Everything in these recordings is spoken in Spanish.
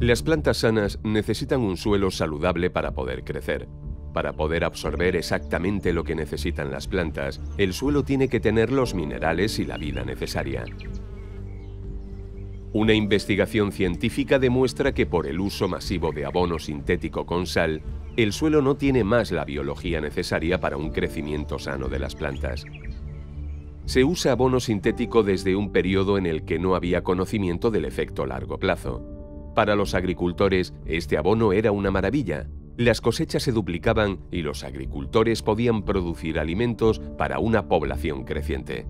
Las plantas sanas necesitan un suelo saludable para poder crecer. Para poder absorber exactamente lo que necesitan las plantas, el suelo tiene que tener los minerales y la vida necesaria. Una investigación científica demuestra que por el uso masivo de abono sintético con sal, el suelo no tiene más la biología necesaria para un crecimiento sano de las plantas. Se usa abono sintético desde un periodo en el que no había conocimiento del efecto a largo plazo. Para los agricultores, este abono era una maravilla. Las cosechas se duplicaban y los agricultores podían producir alimentos para una población creciente.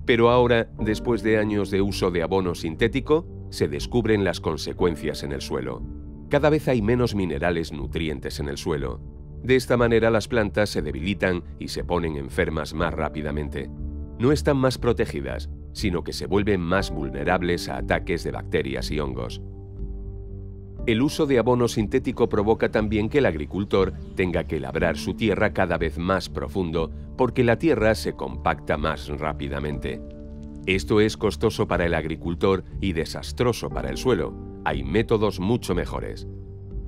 Pero ahora, después de años de uso de abono sintético, se descubren las consecuencias en el suelo. Cada vez hay menos minerales nutrientes en el suelo. De esta manera las plantas se debilitan y se ponen enfermas más rápidamente. No están más protegidas, sino que se vuelven más vulnerables a ataques de bacterias y hongos. El uso de abono sintético provoca también que el agricultor tenga que labrar su tierra cada vez más profundo porque la tierra se compacta más rápidamente. Esto es costoso para el agricultor y desastroso para el suelo. Hay métodos mucho mejores.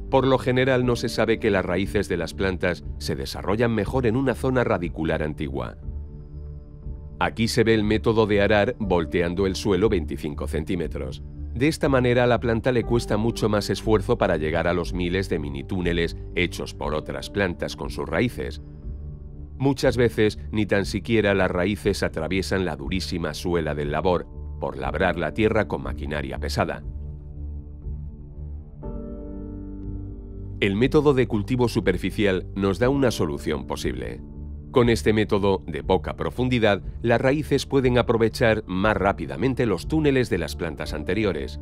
Por lo general no se sabe que las raíces de las plantas se desarrollan mejor en una zona radicular antigua. Aquí se ve el método de arar volteando el suelo 25 centímetros. De esta manera a la planta le cuesta mucho más esfuerzo para llegar a los miles de mini túneles hechos por otras plantas con sus raíces. Muchas veces ni tan siquiera las raíces atraviesan la durísima suela del labor por labrar la tierra con maquinaria pesada. El método de cultivo superficial nos da una solución posible. Con este método de poca profundidad, las raíces pueden aprovechar más rápidamente los túneles de las plantas anteriores.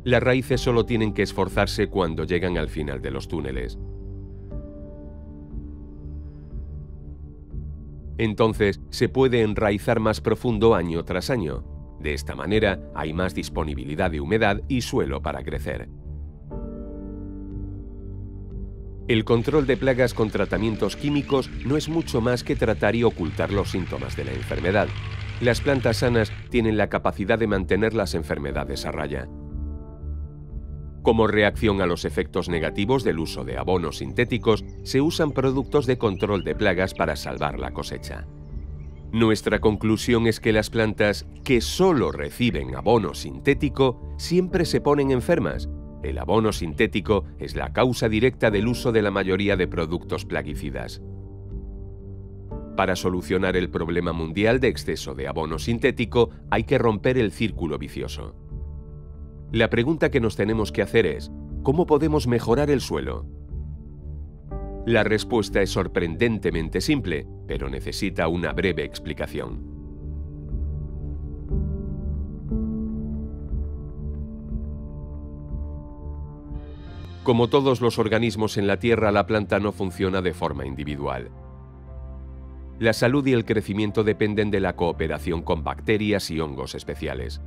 Las raíces solo tienen que esforzarse cuando llegan al final de los túneles. Entonces, se puede enraizar más profundo año tras año. De esta manera, hay más disponibilidad de humedad y suelo para crecer. El control de plagas con tratamientos químicos no es mucho más que tratar y ocultar los síntomas de la enfermedad. Las plantas sanas tienen la capacidad de mantener las enfermedades a raya. Como reacción a los efectos negativos del uso de abonos sintéticos, se usan productos de control de plagas para salvar la cosecha. Nuestra conclusión es que las plantas que solo reciben abono sintético siempre se ponen enfermas. El abono sintético es la causa directa del uso de la mayoría de productos plaguicidas. Para solucionar el problema mundial de exceso de abono sintético, hay que romper el círculo vicioso. La pregunta que nos tenemos que hacer es, ¿cómo podemos mejorar el suelo? La respuesta es sorprendentemente simple, pero necesita una breve explicación. Como todos los organismos en la Tierra, la planta no funciona de forma individual. La salud y el crecimiento dependen de la cooperación con bacterias y hongos especiales.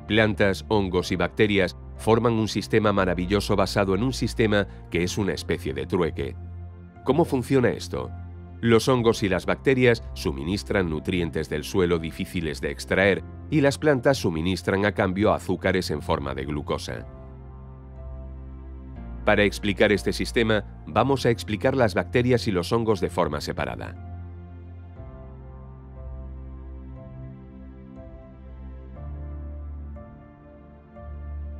Plantas, hongos y bacterias forman un sistema maravilloso basado en un sistema que es una especie de trueque. ¿Cómo funciona esto? Los hongos y las bacterias suministran nutrientes del suelo difíciles de extraer y las plantas suministran a cambio azúcares en forma de glucosa. Para explicar este sistema, vamos a explicar las bacterias y los hongos de forma separada.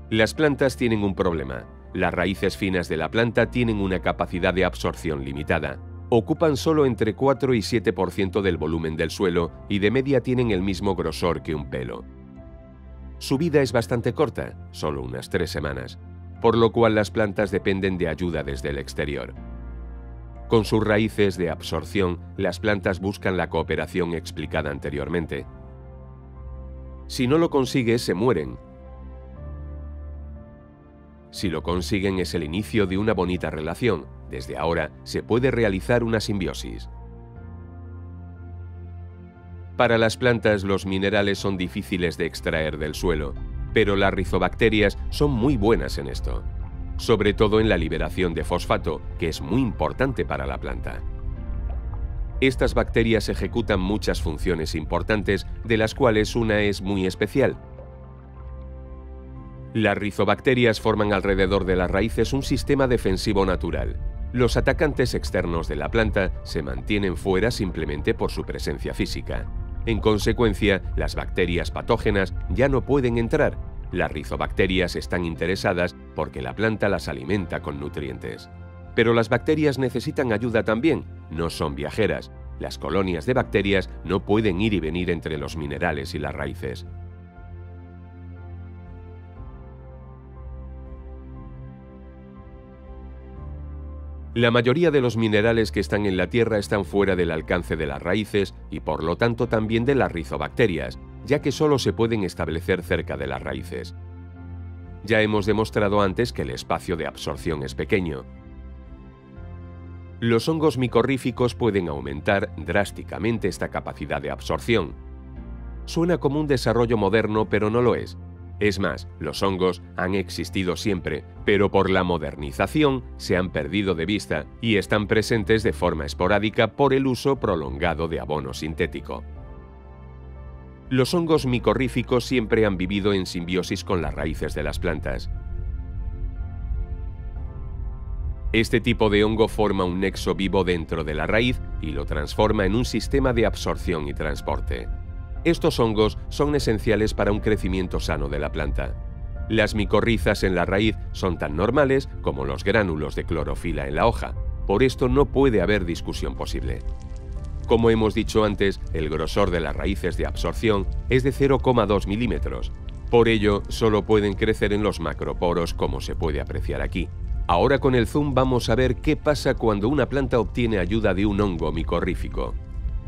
Las plantas tienen un problema. Las raíces finas de la planta tienen una capacidad de absorción limitada. Ocupan solo entre 4 y 7% del volumen del suelo y de media tienen el mismo grosor que un pelo. Su vida es bastante corta, solo unas 3 semanas. Por lo cual las plantas dependen de ayuda desde el exterior. Con sus raíces de absorción, las plantas buscan la cooperación explicada anteriormente. Si no lo consigue, se mueren. Si lo consiguen, es el inicio de una bonita relación. Desde ahora se puede realizar una simbiosis. Para las plantas, los minerales son difíciles de extraer del suelo. Pero las rizobacterias son muy buenas en esto, sobre todo en la liberación de fosfato, que es muy importante para la planta. Estas bacterias ejecutan muchas funciones importantes, de las cuales una es muy especial. Las rizobacterias forman alrededor de las raíces un sistema defensivo natural. Los atacantes externos de la planta se mantienen fuera simplemente por su presencia física. En consecuencia, las bacterias patógenas ya no pueden entrar. Las rizobacterias están interesadas porque la planta las alimenta con nutrientes. Pero las bacterias necesitan ayuda también, no son viajeras. Las colonias de bacterias no pueden ir y venir entre los minerales y las raíces. La mayoría de los minerales que están en la Tierra están fuera del alcance de las raíces y por lo tanto también de las rizobacterias, ya que solo se pueden establecer cerca de las raíces. Ya hemos demostrado antes que el espacio de absorción es pequeño. Los hongos micorríficos pueden aumentar drásticamente esta capacidad de absorción. Suena como un desarrollo moderno, pero no lo es. Es más, los hongos han existido siempre, pero por la modernización se han perdido de vista y están presentes de forma esporádica por el uso prolongado de abono sintético. Los hongos micorríficos siempre han vivido en simbiosis con las raíces de las plantas. Este tipo de hongo forma un nexo vivo dentro de la raíz y lo transforma en un sistema de absorción y transporte. Estos hongos son esenciales para un crecimiento sano de la planta. Las micorrizas en la raíz son tan normales como los gránulos de clorofila en la hoja. Por esto no puede haber discusión posible. Como hemos dicho antes, el grosor de las raíces de absorción es de 0,2 milímetros. Por ello, solo pueden crecer en los macroporos, como se puede apreciar aquí. Ahora con el zoom vamos a ver qué pasa cuando una planta obtiene ayuda de un hongo micorrífico.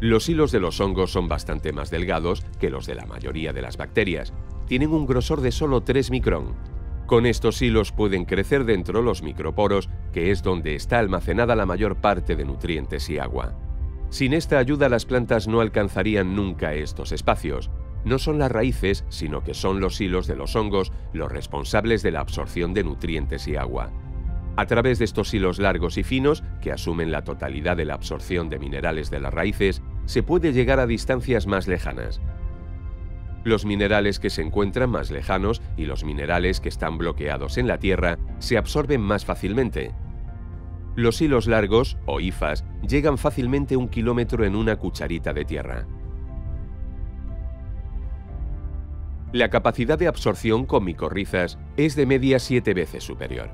Los hilos de los hongos son bastante más delgados que los de la mayoría de las bacterias. Tienen un grosor de solo 3 micrón. Con estos hilos pueden crecer dentro los microporos, que es donde está almacenada la mayor parte de nutrientes y agua. Sin esta ayuda las plantas no alcanzarían nunca estos espacios. No son las raíces, sino que son los hilos de los hongos los responsables de la absorción de nutrientes y agua. A través de estos hilos largos y finos, que asumen la totalidad de la absorción de minerales de las raíces, se puede llegar a distancias más lejanas. Los minerales que se encuentran más lejanos y los minerales que están bloqueados en la tierra se absorben más fácilmente. Los hilos largos, o hifas, llegan fácilmente 1 kilómetro en una cucharita de tierra. La capacidad de absorción con micorrizas es de media 7 veces superior.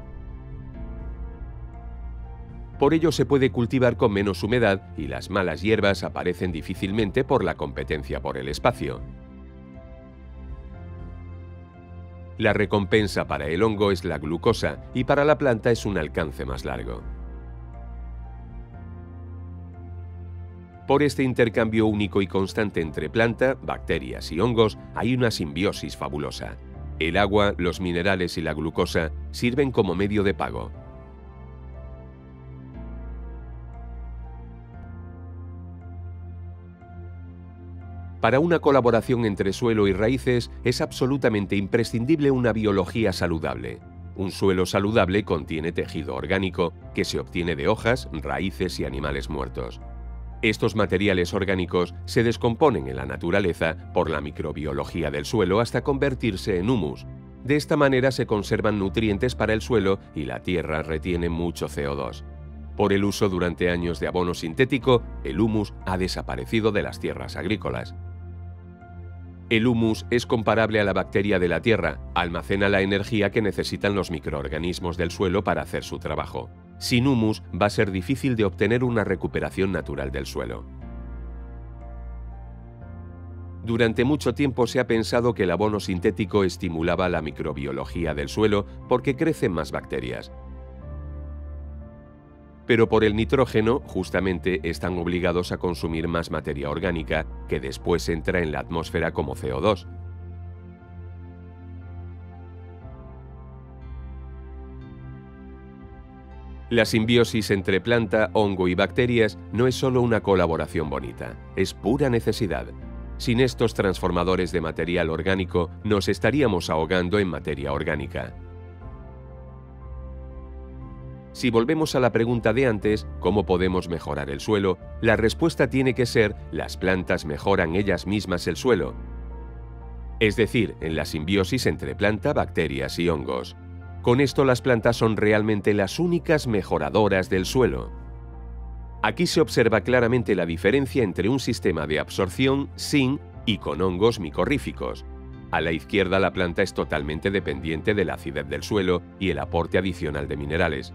Por ello se puede cultivar con menos humedad y las malas hierbas aparecen difícilmente por la competencia por el espacio. La recompensa para el hongo es la glucosa y para la planta es un alcance más largo. Por este intercambio único y constante entre planta, bacterias y hongos hay una simbiosis fabulosa. El agua, los minerales y la glucosa sirven como medio de pago. Para una colaboración entre suelo y raíces es absolutamente imprescindible una biología saludable. Un suelo saludable contiene tejido orgánico que se obtiene de hojas, raíces y animales muertos. Estos materiales orgánicos se descomponen en la naturaleza por la microbiología del suelo hasta convertirse en humus. De esta manera se conservan nutrientes para el suelo y la tierra retiene mucho CO2. Por el uso durante años de abono sintético, el humus ha desaparecido de las tierras agrícolas. El humus es comparable a la bacteria de la tierra, almacena la energía que necesitan los microorganismos del suelo para hacer su trabajo. Sin humus va a ser difícil de obtener una recuperación natural del suelo. Durante mucho tiempo se ha pensado que el abono sintético estimulaba la microbiología del suelo porque crecen más bacterias. Pero por el nitrógeno, justamente, están obligados a consumir más materia orgánica que después entra en la atmósfera como CO2. La simbiosis entre planta, hongo y bacterias no es solo una colaboración bonita, es pura necesidad. Sin estos transformadores de material orgánico, nos estaríamos ahogando en materia orgánica. Si volvemos a la pregunta de antes, ¿cómo podemos mejorar el suelo?, la respuesta tiene que ser: las plantas mejoran ellas mismas el suelo. es decir, en la simbiosis entre planta, bacterias y hongos. Con esto las plantas son realmente las únicas mejoradoras del suelo. Aquí se observa claramente la diferencia entre un sistema de absorción sin y con hongos micorríficos. A la izquierda la planta es totalmente dependiente de la acidez del suelo y el aporte adicional de minerales.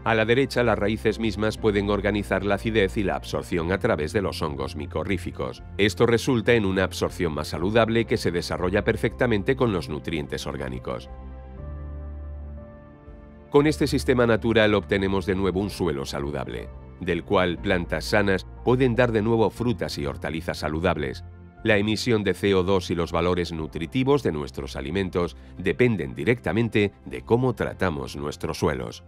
A la derecha las raíces mismas pueden organizar la acidez y la absorción a través de los hongos micorríficos. Esto resulta en una absorción más saludable que se desarrolla perfectamente con los nutrientes orgánicos. Con este sistema natural obtenemos de nuevo un suelo saludable, del cual plantas sanas pueden dar de nuevo frutas y hortalizas saludables. La emisión de CO2 y los valores nutritivos de nuestros alimentos dependen directamente de cómo tratamos nuestros suelos.